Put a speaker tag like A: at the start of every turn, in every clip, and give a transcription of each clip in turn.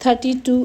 A: 32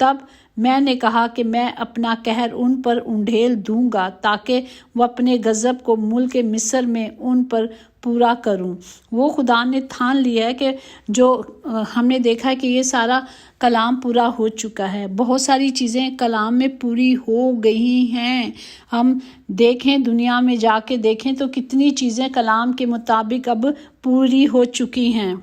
A: تب میں نے کہا کہ میں اپنا قہر ان پر انڈھیل دوں گا تاکہ وہ اپنے غضب کو ملک مصر میں ان پر پورا کروں۔ وہ خدا نے ٹھان لیا ہے کہ جو ہم نے دیکھا ہے کہ یہ سارا کلام پورا ہو چکا ہے، بہت ساری چیزیں کلام میں پوری ہو گئی ہیں۔ ہم دیکھیں، دنیا میں جا کے دیکھیں تو کتنی چیزیں کلام کے مطابق اب پوری ہو چکی ہیں۔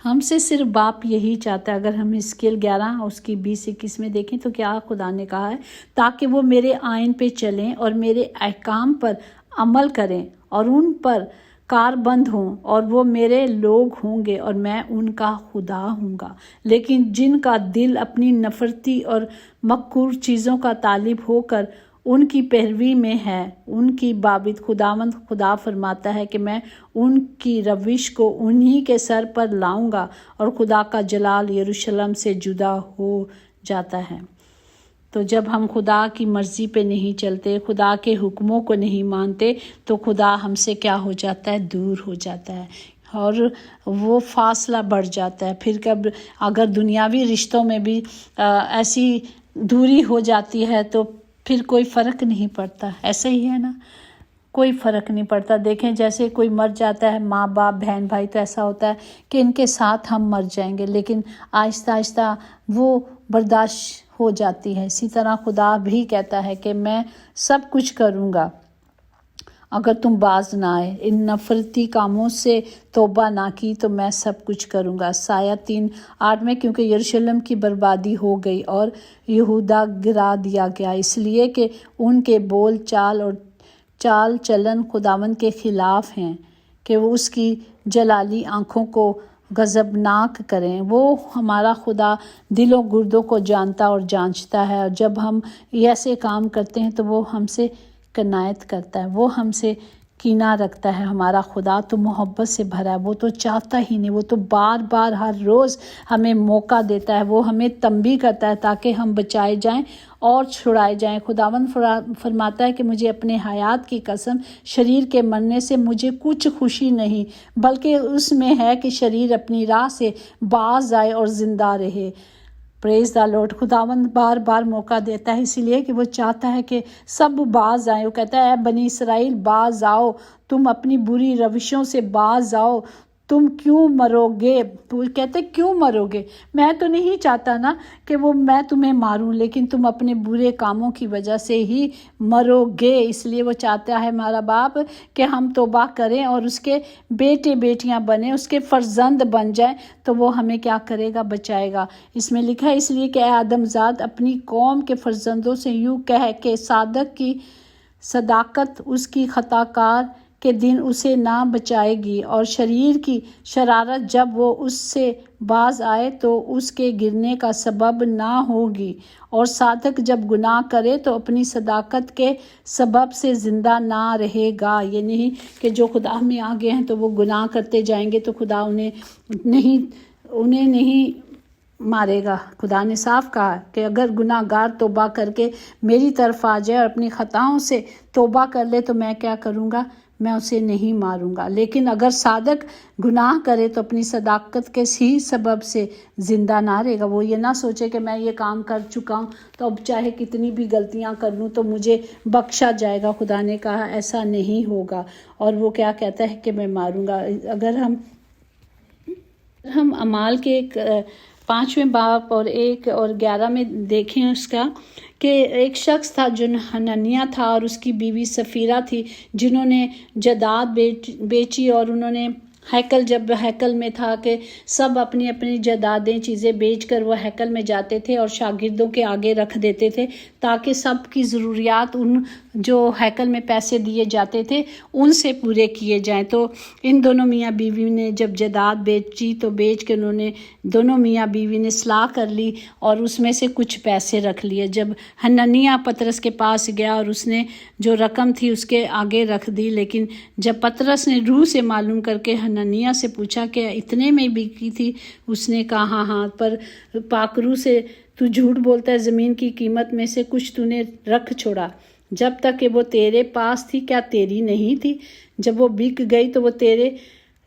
A: ہم سے صرف باپ یہی چاہتا ہے، اگر ہم حزقیل 11 اس کی 20-21 میں دیکھیں تو کیا خدا نے کہا ہے، تاکہ وہ میرے آئین پہ چلیں اور میرے احکام پر عمل کریں اور ان پر کاربند ہوں، اور وہ میرے لوگ ہوں گے اور میں ان کا خدا ہوں گا۔ لیکن جن کا دل اپنی نفرتی اور مکروہ چیزوں کا طالب ہو کر ان کی پیروی میں ہے، ان کی بابت خداوند خدا فرماتا ہے کہ میں ان کی روش کو انہی کے سر پر لاؤں گا، اور خدا کا جلال یروشلم سے جدا ہو جاتا ہے۔ تو جب ہم خدا کی مرضی پہ نہیں چلتے، خدا کے حکموں کو نہیں مانتے، تو خدا ہم سے کیا ہو جاتا ہے؟ دور ہو جاتا ہے، اور وہ فاصلہ بڑھ جاتا ہے۔ پھر اگر دنیاوی رشتوں میں بھی ایسی دوری ہو جاتی ہے تو پھر کوئی فرق نہیں پڑتا، ایسا ہی ہے نا، کوئی فرق نہیں پڑتا۔ دیکھیں جیسے کوئی مر جاتا ہے، ماں باپ بہن بھائی، تو ایسا ہوتا ہے کہ ان کے ساتھ ہم مر جائیں گے، لیکن آہستہ آہستہ وہ برداشت ہو جاتی ہے۔ اسی طرح خدا بھی کہتا ہے کہ میں سب کچھ کروں گا اگر تم باز نہ آئے، ان نفرتی کاموں سے توبہ نہ کی تو میں سب کچھ کروں گا۔ سایہ 3:8 میں، کیونکہ یروشلم کی بربادی ہو گئی اور یہودا گرا دیا گیا، اس لیے کہ ان کے بول چال اور چال چلن خداوند کے خلاف ہیں کہ وہ اس کی جلالی آنکھوں کو غضبناک کریں۔ وہ ہمارا خدا دلوں گردوں کو جانتا اور جانچتا ہے، اور جب ہم ایسے کام کرتے ہیں تو وہ ہم سے کنایت کرتا ہے، وہ ہم سے کینہ رکھتا ہے۔ ہمارا خدا تو محبت سے بھرا ہے، وہ تو چاہتا ہی نہیں، وہ تو بار بار ہر روز ہمیں موقع دیتا ہے، وہ ہمیں تنبیہ کرتا ہے تاکہ ہم بچائے جائیں اور چھڑائے جائیں۔ خداوند فرماتا ہے کہ مجھے اپنے حیات کی قسم، شریر کے مرنے سے مجھے کچھ خوشی نہیں، بلکہ اس میں ہے کہ شریر اپنی راہ سے باز آئے اور زندہ رہے۔ پریز دا لارڈ۔ خداوند بار بار موقع دیتا ہے، اسی لیے کہ وہ چاہتا ہے کہ سب باز آئیں۔ وہ کہتا ہے، اے بنی اسرائیل باز آؤ، تم اپنی بری روشوں سے باز آؤ، تم کیوں مرو گے؟ وہ کہتے کیوں مرو گے؟ میں تو نہیں چاہتا نا کہ میں تمہیں ماروں، لیکن تم اپنے برے کاموں کی وجہ سے ہی مرو گے۔ اس لیے وہ چاہتا ہے ہمارا باپ کہ ہم توبہ کریں اور اس کے بیٹے بیٹیاں بنیں، اس کے فرزند بن جائیں، تو وہ ہمیں کیا کرے گا؟ بچائے گا۔ اس میں لکھا ہے، اس لیے کہ اے آدم زاد، اپنی قوم کے فرزندوں سے یوں کہہ کہ صادق کی صداقت اس کی خطا کار کے دن اسے نہ بچائے گی، اور شریر کی شرارت جب وہ اس سے باز آئے تو اس کے گرنے کا سبب نہ ہوگی، اور صادق جب گناہ کرے تو اپنی صداقت کے سبب سے زندہ نہ رہے گا۔ یہ نہیں کہ جو خدا میں آگے ہیں تو وہ گناہ کرتے جائیں گے تو خدا انہیں نہیں مارے گا۔ خدا نے صاف کہا کہ اگر گناہ گار توبہ کر کے میری طرف آ جائے اور اپنی خطاؤں سے توبہ کر لے تو میں کیا کروں گا؟ میں اسے نہیں ماروں گا۔ لیکن اگر صادق گناہ کرے تو اپنی صداقت کے ہی سبب سے زندہ نہ رہے گا۔ وہ یہ نہ سوچے کہ میں یہ کام کر چکا ہوں تو اب چاہے کتنی بھی غلطیاں کر لوں تو مجھے بخشا جائے گا۔ خدا نے کہا ایسا نہیں ہوگا، اور وہ کیا کہتا ہے کہ میں ماروں گا۔ اگر ہم اعمال کے 5ویں باب اور 1 اور 11 میں دیکھیں اس کا، کہ ایک شخص تھا جو حنانیہ تھا اور اس کی بیوی سفیرہ تھی، جنہوں نے جائیداد بیچی، اور انہوں نے جب ہیکل میں تھا کہ سب اپنی اپنی جائیدادیں چیزیں بیچ کر وہ ہیکل میں جاتے تھے اور شاگردوں کے آگے رکھ دیتے تھے تاکہ سب کی ضروریات ان جو ہیکل میں پیسے دیے جاتے تھے ان سے پورے کیے جائیں۔ تو ان دونوں میاں بیوی نے جب جائیداد بیچی تو بیچ کے انہوں نے دونوں میاں بیوی نے صلاح کر لی اور اس میں سے کچھ پیسے رکھ لیے۔ جب حنانیہ پطرس کے پاس گیا اور اس نے جو رقم تھی اس کے آگے رکھ دی، لیکن جب پطرس نے روح سے معلوم کر کے حنانیہ سے پوچھا کہ اتنے میں بکی تھی، اس نے کہا ہاں، پر پاک روح سے تو جھوٹ بولتا ہے، زمین کی قیمت میں سے کچھ تو نے رکھ چھوڑا، جب تک کہ وہ تیرے پاس تھی کیا تیری نہیں تھی؟ جب وہ بک گئی تو وہ تیرے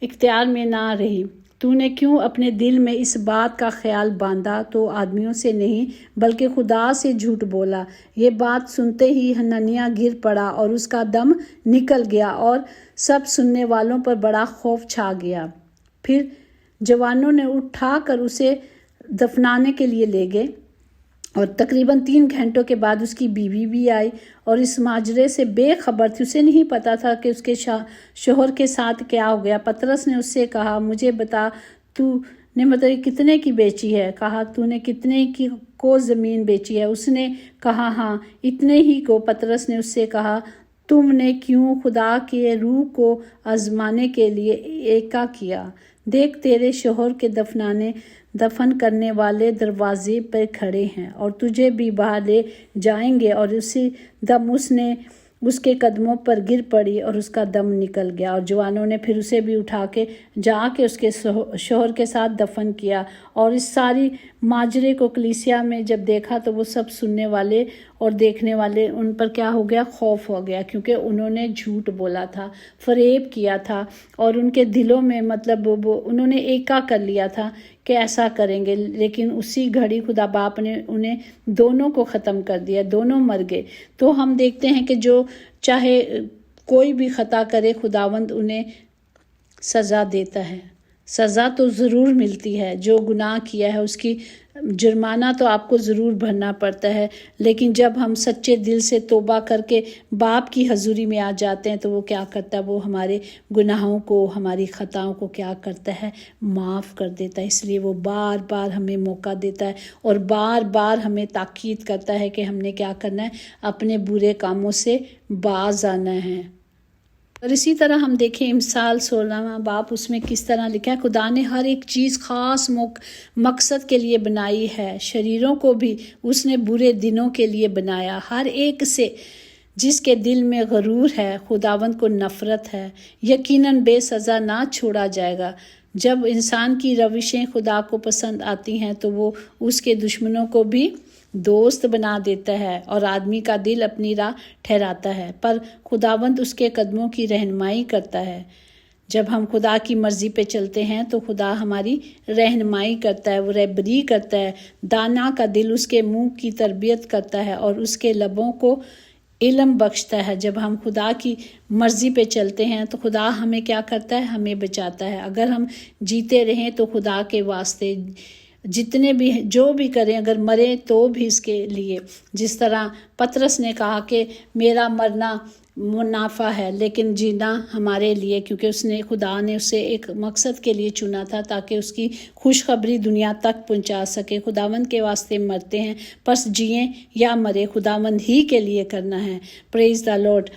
A: اختیار میں نہ رہی۔ تو نے کیوں اپنے دل میں اس بات کا خیال باندھا؟ تو آدمیوں سے نہیں بلکہ خدا سے جھوٹ بولا۔ یہ بات سنتے ہی حنانیہ گر پڑا اور اس کا دم نکل گیا اور سب سننے والوں پر بڑا خوف چھا گیا۔ پھر جوانوں نے اٹھا کر اسے دفنانے کے لیے لے گئے اور تقریباً 3 گھنٹوں کے بعد اس کی بیوی بھی آئی اور اس ماجرے سے بے خبر تھی۔ اسے نہیں پتا تھا کہ اس کے شوہر کے ساتھ کیا ہو گیا۔ پطرس نے اس سے کہا، مجھے بتا، تو نے مطلب کتنے کی بیچی ہے؟ کہا، تو نے کتنے کی کو زمین بیچی ہے؟ اس نے کہا، ہاں اتنے ہی کو۔ پطرس نے اس سے کہا، تم نے کیوں خدا کے روح کو آزمانے کے لیے ایکا کیا؟ دیکھ، تیرے شوہر کے دفن کرنے والے دروازے پر کھڑے ہیں اور تجھے بھی باہر لے جائیں گے۔ اور اسی دم اس کے قدموں پر گر پڑی اور اس کا دم نکل گیا۔ اور جوانوں نے پھر اسے بھی اٹھا کے جا کے اس کے شوہر کے ساتھ دفن کیا۔ اور اس ساری ماجرے کو کلیسیا میں جب دیکھا تو وہ سب سننے والے اور دیکھنے والے ان پر کیا ہو گیا؟ خوف ہو گیا، کیونکہ انہوں نے جھوٹ بولا تھا، فریب کیا تھا، اور ان کے دلوں میں مطلب انہوں نے ایکا کر لیا تھا کہ ایسا کریں گے، لیکن اسی گھڑی خدا باپ نے انہیں دونوں کو ختم کر دیا، دونوں مر گئے۔ تو ہم دیکھتے ہیں کہ جو چاہے کوئی بھی خطا کرے، خداوند انہیں سزا دیتا ہے، سزا تو ضرور ملتی ہے۔ جو گناہ کیا ہے اس کی جرمانہ تو آپ کو ضرور بھرنا پڑتا ہے، لیکن جب ہم سچے دل سے توبہ کر کے باپ کی حضوری میں آ جاتے ہیں تو وہ کیا کرتا ہے؟ وہ ہمارے گناہوں کو، ہماری خطاؤں کو کیا کرتا ہے؟ معاف کر دیتا ہے۔ اس لیے وہ بار بار ہمیں موقع دیتا ہے اور بار بار ہمیں تاکید کرتا ہے کہ ہم نے کیا کرنا ہے؟ اپنے برے کاموں سے باز آنا ہے۔ اور اسی طرح ہم دیکھیں امثال 16واں باب، اس میں کس طرح لکھا ہے، خدا نے ہر ایک چیز خاص مقصد کے لیے بنائی ہے، شریروں کو بھی اس نے برے دنوں کے لیے بنایا۔ ہر ایک سے جس کے دل میں غرور ہے، خداوند کو نفرت ہے، یقیناً بے سزا نہ چھوڑا جائے گا۔ جب انسان کی روشیں خدا کو پسند آتی ہیں تو وہ اس کے دشمنوں کو بھی دوست بنا دیتا ہے اور آدمی کا دل اپنی راہ ٹھہراتا ہے، پر خداوند اس کے قدموں کی رہنمائی کرتا ہے۔ جب ہم خدا کی مرضی پہ چلتے ہیں تو خدا ہماری رہنمائی کرتا ہے، وہ رہبری کرتا ہے۔ دانا کا دل اس کے منہ کی تربیت کرتا ہے اور اس کے لبوں کو علم بخشتا ہے۔ جب ہم خدا کی مرضی پہ چلتے ہیں تو خدا ہمیں کیا کرتا ہے؟ ہمیں بچاتا ہے۔ اگر ہم جیتے رہیں تو خدا کے واسطے، جتنے بھی جو بھی کریں، اگر مریں تو بھی اس کے لیے، جس طرح پطرس نے کہا کہ میرا مرنا منافع ہے لیکن جینا ہمارے لیے، کیونکہ خدا نے اسے ایک مقصد کے لیے چنا تھا تاکہ اس کی خوشخبری دنیا تک پہنچا سکے۔ خداوند کے واسطے مرتے ہیں، پس جئیں یا مرے خداوند ہی کے لیے کرنا ہے۔ پریز دا لارڈ۔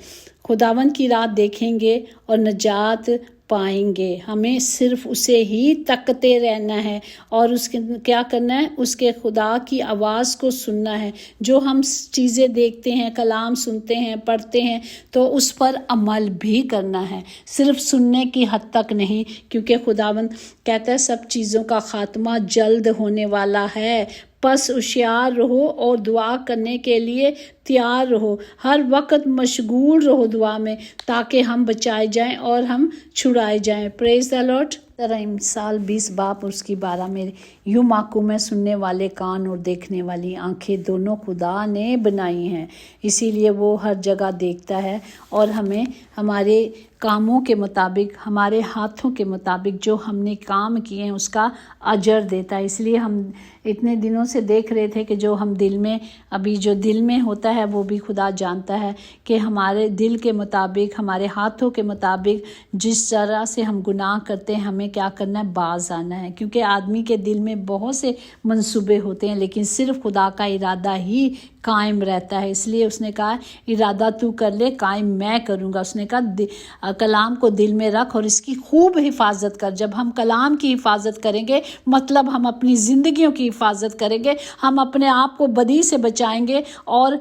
A: خداوند کی راہ دیکھیں گے اور نجات پائیں گے۔ ہمیں صرف اسے ہی تکتے رہنا ہے اور اس کے کیا کرنا ہے؟ اس کے خدا کی آواز کو سننا ہے۔ جو ہم چیزیں دیکھتے ہیں، کلام سنتے ہیں، پڑھتے ہیں، تو اس پر عمل بھی کرنا ہے، صرف سننے کی حد تک نہیں، کیونکہ خداوند کہتا ہے سب چیزوں کا خاتمہ جلد ہونے والا ہے۔ پس ہوشیار رہو اور دعا کرنے کے لیے تیار رہو، ہر وقت مشغول رہو دعا میں، تاکہ ہم بچائے جائیں اور ہم چھڑائے جائیں۔ پریز دا لارڈ۔ طرح مثال 20 باب اس کی 12 میں یوں محکوم ہے، سننے والے کان اور دیکھنے والی آنکھیں دونوں خدا نے بنائی ہیں، اسی لیے وہ ہر جگہ دیکھتا ہے اور ہمیں ہمارے کاموں کے مطابق، ہمارے ہاتھوں کے مطابق جو ہم نے کام کیے ہیں اس کا اجر دیتا ہے۔ اس لیے ہم اتنے دنوں سے دیکھ رہے تھے کہ جو ہم دل میں، ابھی جو دل میں ہوتا ہے وہ بھی خدا جانتا ہے کہ ہمارے دل کے مطابق، ہمارے ہاتھوں کے مطابق جس طرح سے ہم گناہ کرتے ہیں ہمیں کیا کرنا ہے؟ باز آنا ہے، کیونکہ آدمی کے دل میں بہت سے منصوبے ہوتے ہیں لیکن صرف خدا کا ارادہ ہی قائم رہتا ہے۔ اس لیے اس نے کہا ارادہ تو کر لے، قائم میں کروں گا۔ اس نے کہا کلام کو دل میں رکھ اور اس کی خوب حفاظت کر۔ جب ہم کلام کی حفاظت کریں گے مطلب ہم اپنی زندگیوں کی حفاظت کریں گے، ہم اپنے آپ کو بدی سے بچائیں گے اور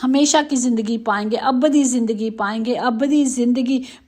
A: ہمیشہ کی زندگی پائیں گے، ابدی زندگی پائیں گے، ابدی زندگی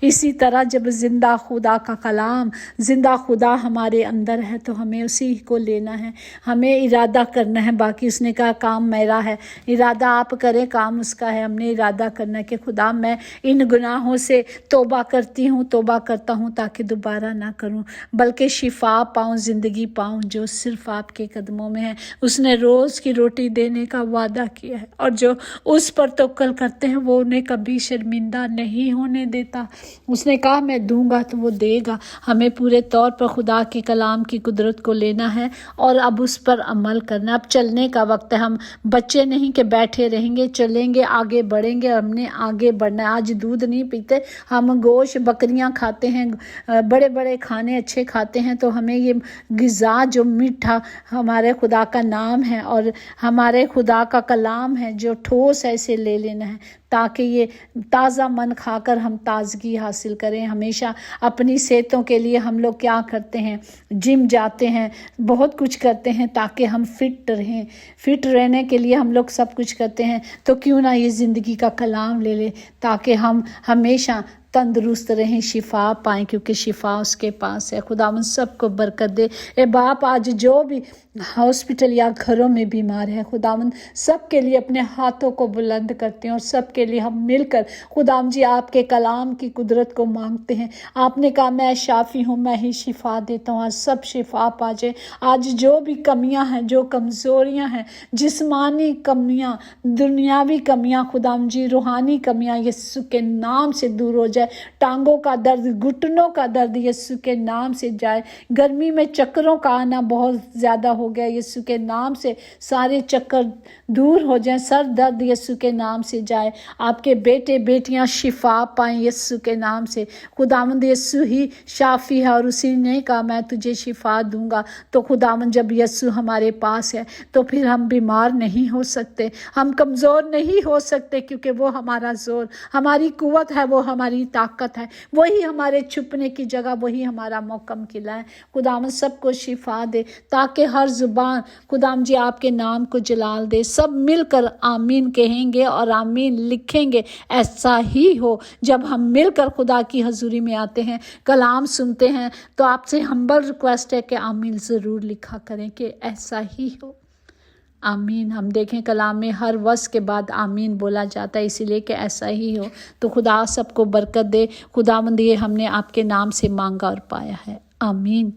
A: اسی طرح جب زندہ خدا کا کلام، زندہ خدا ہمارے اندر ہے تو ہمیں اسی کو لینا ہے، ہمیں ارادہ کرنا ہے۔ باقی اس نے کہا کام میرا ہے، ارادہ آپ کریں، کام اس کا ہے۔ ہم نے ارادہ کرنا ہے کہ خدا میں ان گناہوں سے توبہ کرتی ہوں، توبہ کرتا ہوں تاکہ دوبارہ نہ کروں، بلکہ شفا پاؤں، زندگی پاؤں جو صرف آپ کے قدموں میں ہے۔ اس نے روز کی روٹی دینے کا وعدہ کیا ہے، اور جو اس پر توکل کرتے ہیں وہ انہیں کبھی شرمندہ نہیں ہونے دیتا۔ اس نے کہا میں دوں گا تو وہ دے گا۔ ہمیں پورے طور پر خدا کے کلام کی قدرت کو لینا ہے اور اب اس پر عمل کرنا۔ اب چلنے کا وقت ہے، ہم بچے نہیں کہ بیٹھے رہیں گے، چلیں گے، آگے بڑھیں گے۔ ہم نے آگے بڑھنا ہے۔ آج دودھ نہیں پیتے، ہم گوشت بکریاں کھاتے ہیں، بڑے بڑے کھانے اچھے کھاتے ہیں، تو ہمیں یہ غذا جو میٹھا ہمارے خدا کا نام ہے اور ہمارے خدا کا کلام ہے جو ٹھوس ہے، اسے لے لینا ہے تاکہ یہ تازہ من کھا کر ہم تازگی حاصل کریں۔ ہمیشہ اپنی صحتوں کے لیے ہم لوگ کیا کرتے ہیں؟ جم جاتے ہیں، بہت کچھ کرتے ہیں تاکہ ہم فٹ رہیں۔ فٹ رہنے کے لیے ہم لوگ سب کچھ کرتے ہیں، تو کیوں نہ یہ زندگی کا کلام لے لیں تاکہ ہم ہمیشہ تندرست رہیں، شفا پائیں، کیونکہ شفا اس کے پاس ہے۔ خداوند سب کو برکت دے۔ اے باپ، آج جو بھی ہاسپٹل یا گھروں میں بیمار ہے، خداوند سب کے لیے اپنے ہاتھوں کو بلند کرتے ہیں اور سب کے لیے ہم مل کر خداوند جی آپ کے کلام کی قدرت کو مانگتے ہیں۔ آپ نے کہا میں شافی ہوں، میں ہی شفا دیتا ہوں۔ آج سب شفا پا جائے۔ آج جو بھی کمیاں ہیں، جو کمزوریاں ہیں، جسمانی کمیاں، دنیاوی کمیاں، خداوند جی روحانی کمیاں یسوع کے نام سے دور ہو جائے۔ ٹانگوں کا درد، گھٹنوں کا درد یسوع کے نام سے جائے۔ گرمی میں چکروں کا آنا بہت زیادہ ہو گیا، یسوع کے نام سے سارے چکر دور ہو جائیں۔ سر درد یسوع کے نام سے جائے۔ آپ کے بیٹے بیٹیاں شفا پائیں یسوع کے نام سے۔ خداوند یسوع ہی شافی ہے اور اسی نے کہا میں تجھے شفا دوں گا۔ تو خداوند جب یسوع ہمارے پاس ہے تو پھر ہم بیمار نہیں ہو سکتے، ہم کمزور نہیں ہو سکتے، کیونکہ وہ ہمارا زور، ہماری قوت ہے، وہ ہماری طاقت ہے، وہی ہمارے چھپنے کی جگہ، وہی ہمارا محکم قلعہ ہے۔ خداوند سب کو شفا دے تاکہ ہر زبان خداوند جی آپ کے نام کو جلال دے۔ سب مل کر آمین کہیں گے اور آمین لکھیں گے۔ ایسا ہی ہو۔ جب ہم مل کر خدا کی حضوری میں آتے ہیں، کلام سنتے ہیں، تو آپ سے ہمبل ریکویسٹ ہے کہ آمین ضرور لکھا کریں کہ ایسا ہی ہو۔ آمین۔ ہم دیکھیں کلام میں ہر وصف کے بعد آمین بولا جاتا ہے، اسی لیے کہ ایسا ہی ہو۔ تو خدا سب کو برکت دے۔ خداوند یہ ہم نے آپ کے نام سے مانگا اور پایا ہے، آمین۔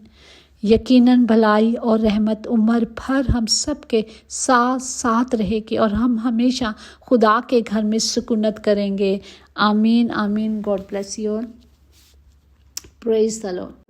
A: یقیناً بھلائی اور رحمت عمر بھر ہم سب کے ساتھ ساتھ رہے گی اور ہم ہمیشہ خدا کے گھر میں سکونت کریں گے، آمین آمین۔ God bless you, praise the lord.